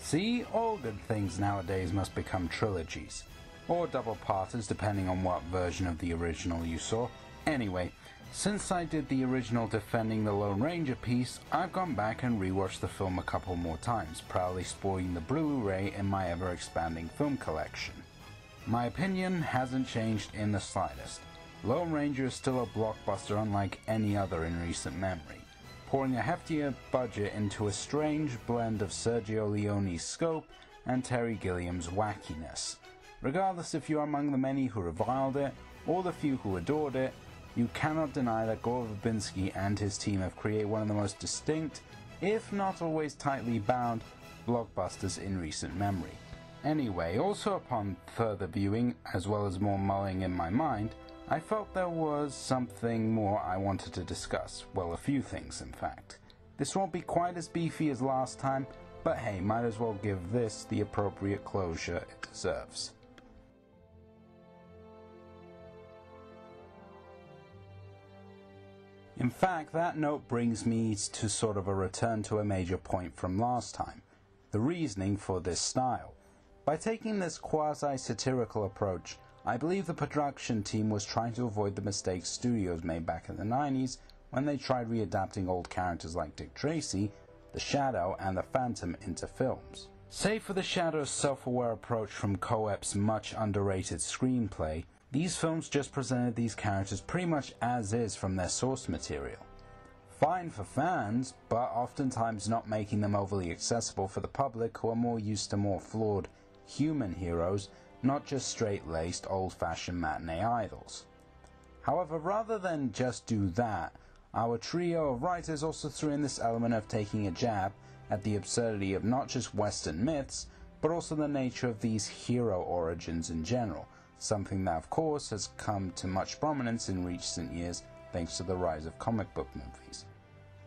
See, all good things nowadays must become trilogies, or double-parters depending on what version of the original you saw. Anyway, since I did the original Defending the Lone Ranger piece, I've gone back and rewatched the film a couple more times, proudly sporting the Blu-ray in my ever-expanding film collection. My opinion hasn't changed in the slightest. Lone Ranger is still a blockbuster unlike any other in recent memory, pouring a heftier budget into a strange blend of Sergio Leone's scope and Terry Gilliam's wackiness. Regardless if you are among the many who reviled it, or the few who adored it, you cannot deny that Gore Verbinski and his team have created one of the most distinct, if not always tightly bound, blockbusters in recent memory. Anyway, also upon further viewing, as well as more mulling in my mind, I felt there was something more I wanted to discuss. Well, a few things, in fact. This won't be quite as beefy as last time, but hey, might as well give this the appropriate closure it deserves. In fact, that note brings me to sort of a return to a major point from last time, the reasoning for this style. By taking this quasi-satirical approach, I believe the production team was trying to avoid the mistakes studios made back in the 90s when they tried readapting old characters like Dick Tracy, the Shadow, and the Phantom into films. Save for the Shadow's self-aware approach from Coep's much underrated screenplay, these films just presented these characters pretty much as is from their source material. Fine for fans, but oftentimes not making them overly accessible for the public who are more used to more flawed human heroes, not just straight-laced, old-fashioned matinee idols. However, rather than just do that, our trio of writers also threw in this element of taking a jab at the absurdity of not just Western myths, but also the nature of these hero origins in general, something that of course has come to much prominence in recent years thanks to the rise of comic book movies.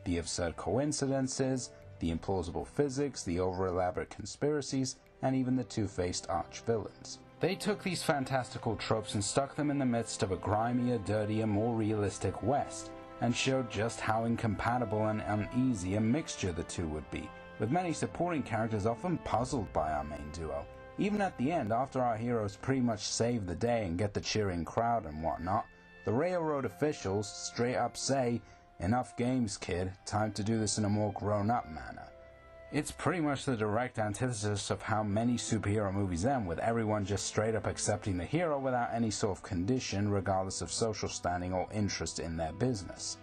The absurd coincidences, the implausible physics, the over-elaborate conspiracies, and even the two-faced arch-villains. They took these fantastical tropes and stuck them in the midst of a grimier, dirtier, more realistic West, and showed just how incompatible and uneasy a mixture the two would be, with many supporting characters often puzzled by our main duo. Even at the end, after our heroes pretty much save the day and get the cheering crowd and whatnot, the railroad officials straight up say, "Enough games, kid, time to do this in a more grown-up manner." It's pretty much the direct antithesis of how many superhero movies end, with everyone just straight up accepting the hero without any sort of condition, regardless of social standing or interest in their business.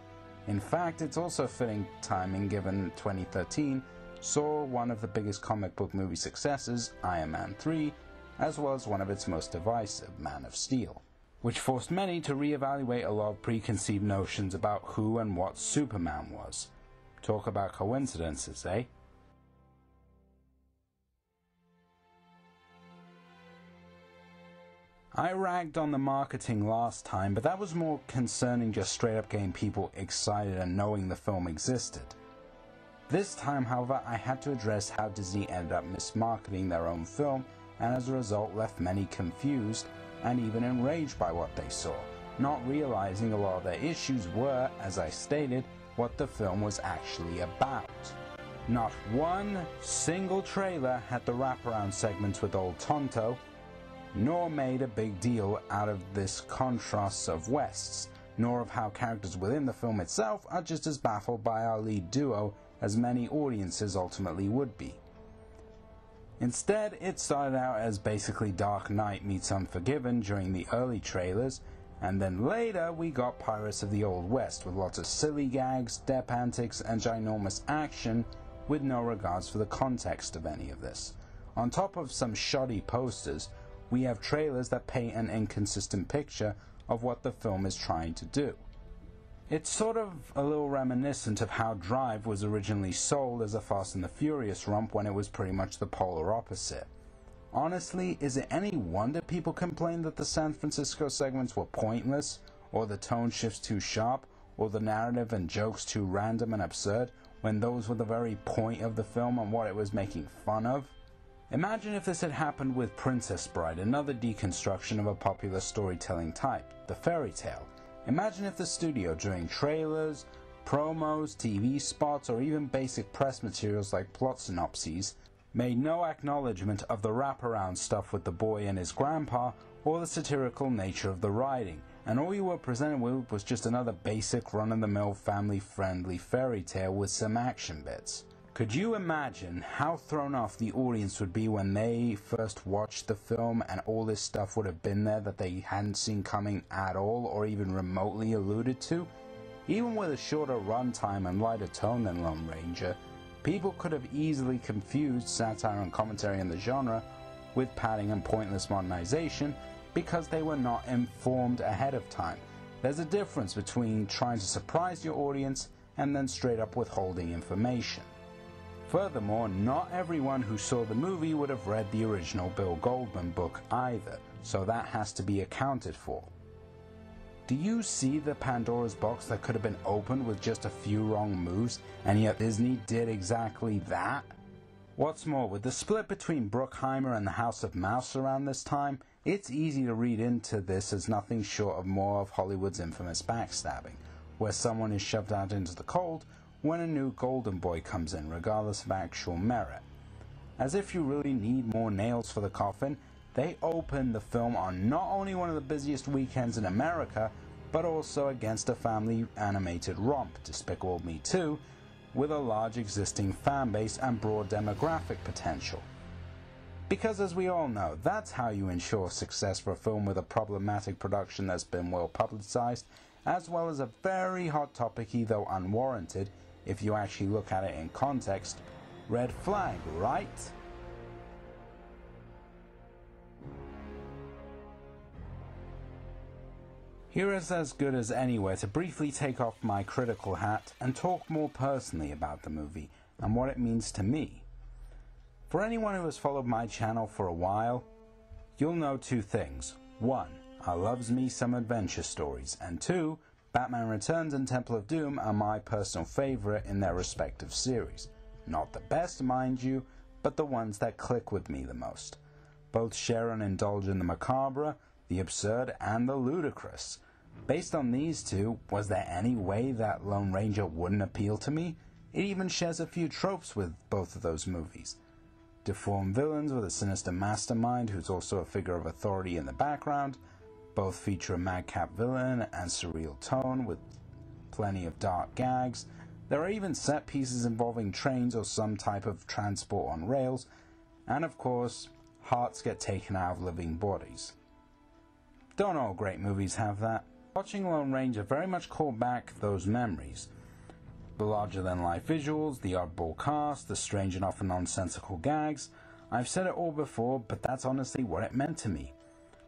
In fact, it's also fitting timing given 2013 saw one of the biggest comic book movie successes, Iron Man 3, as well as one of its most divisive, Man of Steel, which forced many to reevaluate a lot of preconceived notions about who and what Superman was. Talk about coincidences, eh? I ragged on the marketing last time, but that was more concerning just straight up getting people excited and knowing the film existed. This time, however, I had to address how Disney ended up mismarketing their own film, and as a result left many confused and even enraged by what they saw, not realizing a lot of their issues were, as I stated, what the film was actually about. Not one single trailer had the wraparound segments with Old Tonto, nor made a big deal out of this contrast of Wests, nor of how characters within the film itself are just as baffled by our lead duo as many audiences ultimately would be. Instead, it started out as basically Dark Knight meets Unforgiven during the early trailers, and then later we got Pirates of the Old West with lots of silly gags, dep antics, and ginormous action with no regards for the context of any of this. On top of some shoddy posters, we have trailers that paint an inconsistent picture of what the film is trying to do. It's sort of a little reminiscent of how Drive was originally sold as a Fast and the Furious romp when it was pretty much the polar opposite. Honestly, is it any wonder people complained that the San Francisco segments were pointless, or the tone shifts too sharp, or the narrative and jokes too random and absurd, when those were the very point of the film and what it was making fun of? Imagine if this had happened with Princess Bride, another deconstruction of a popular storytelling type, the fairy tale. Imagine if the studio, during trailers, promos, TV spots, or even basic press materials like plot synopses, made no acknowledgement of the wraparound stuff with the boy and his grandpa, or the satirical nature of the writing, and all you were presented with was just another basic run-of-the-mill family-friendly fairy tale with some action bits. Could you imagine how thrown off the audience would be when they first watched the film and all this stuff would have been there that they hadn't seen coming at all or even remotely alluded to? Even with a shorter runtime and lighter tone than Lone Ranger, people could have easily confused satire and commentary on the genre with padding and pointless modernization because they were not informed ahead of time. There's a difference between trying to surprise your audience and then straight up withholding information. Furthermore, not everyone who saw the movie would have read the original Bill Goldman book either, so that has to be accounted for. Do you see the Pandora's box that could have been opened with just a few wrong moves, and yet Disney did exactly that? What's more, with the split between Bruckheimer and the House of Mouse around this time, it's easy to read into this as nothing short of more of Hollywood's infamous backstabbing, where someone is shoved out into the cold when a new golden boy comes in, regardless of actual merit. As if you really need more nails for the coffin, they open the film on not only one of the busiest weekends in America, but also against a family animated romp, Despicable Me 2, with a large existing fan base and broad demographic potential. Because as we all know, that's how you ensure success for a film with a problematic production that's been well publicized, as well as a very hot topicy, though unwarranted, if you actually look at it in context, red flag, right? Here is as good as anywhere to briefly take off my critical hat and talk more personally about the movie and what it means to me. For anyone who has followed my channel for a while, you'll know two things. One, I loves me some adventure stories, and two, Batman Returns and Temple of Doom are my personal favorite in their respective series. Not the best, mind you, but the ones that click with me the most. Both share and indulge in the macabre, the absurd, and the ludicrous. Based on these two, was there any way that Lone Ranger wouldn't appeal to me? It even shares a few tropes with both of those movies. Deformed villains with a sinister mastermind who's also a figure of authority in the background. Both feature a madcap villain and surreal tone with plenty of dark gags. There are even set pieces involving trains or some type of transport on rails. And of course, hearts get taken out of living bodies. Don't all great movies have that? Watching Lone Ranger very much called back those memories. The larger-than-life visuals, the oddball cast, the strange and often nonsensical gags. I've said it all before, but that's honestly what it meant to me.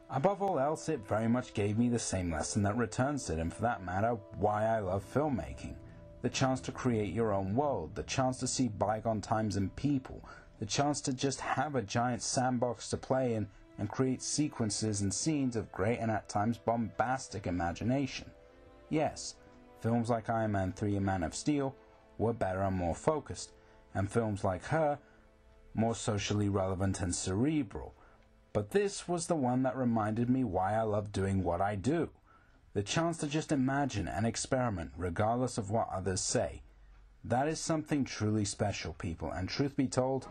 Above all else, it very much gave me the same lesson that Returns did, and for that matter, why I love filmmaking. The chance to create your own world, the chance to see bygone times and people, the chance to just have a giant sandbox to play in and create sequences and scenes of great and at times bombastic imagination. Yes, films like Iron Man 3 and Man of Steel were better and more focused, and films like Her more socially relevant and cerebral. But this was the one that reminded me why I love doing what I do. The chance to just imagine and experiment regardless of what others say. That is something truly special, people, and truth be told,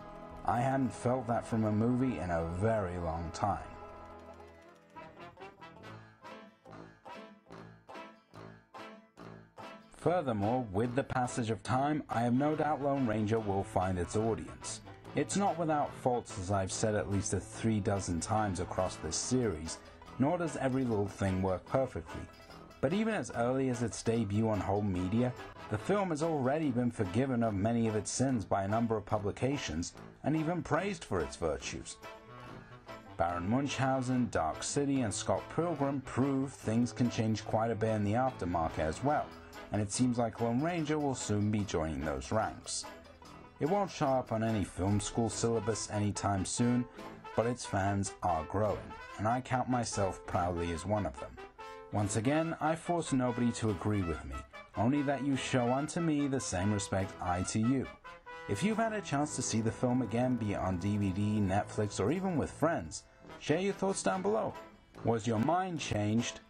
I hadn't felt that from a movie in a very long time. Furthermore, with the passage of time, I have no doubt Lone Ranger will find its audience. It's not without faults, as I've said at least 36 times across this series, nor does every little thing work perfectly. But even as early as its debut on home media, the film has already been forgiven of many of its sins by a number of publications, and even praised for its virtues. Baron Munchausen, Dark City, and Scott Pilgrim prove things can change quite a bit in the aftermarket as well, and it seems like Lone Ranger will soon be joining those ranks. It won't show up on any film school syllabus anytime soon, but its fans are growing, and I count myself proudly as one of them. Once again, I force nobody to agree with me, only that you show unto me the same respect I to you. If you've had a chance to see the film again, be it on DVD, Netflix, or even with friends, share your thoughts down below. Was your mind changed?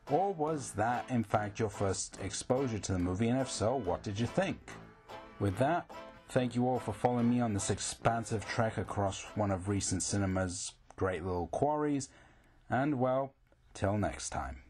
Or was that in fact your first exposure to the movie, and if so, what did you think? With that, Thank you all for following me on this expansive trek across one of recent cinema's great little quarries, and well, till next time.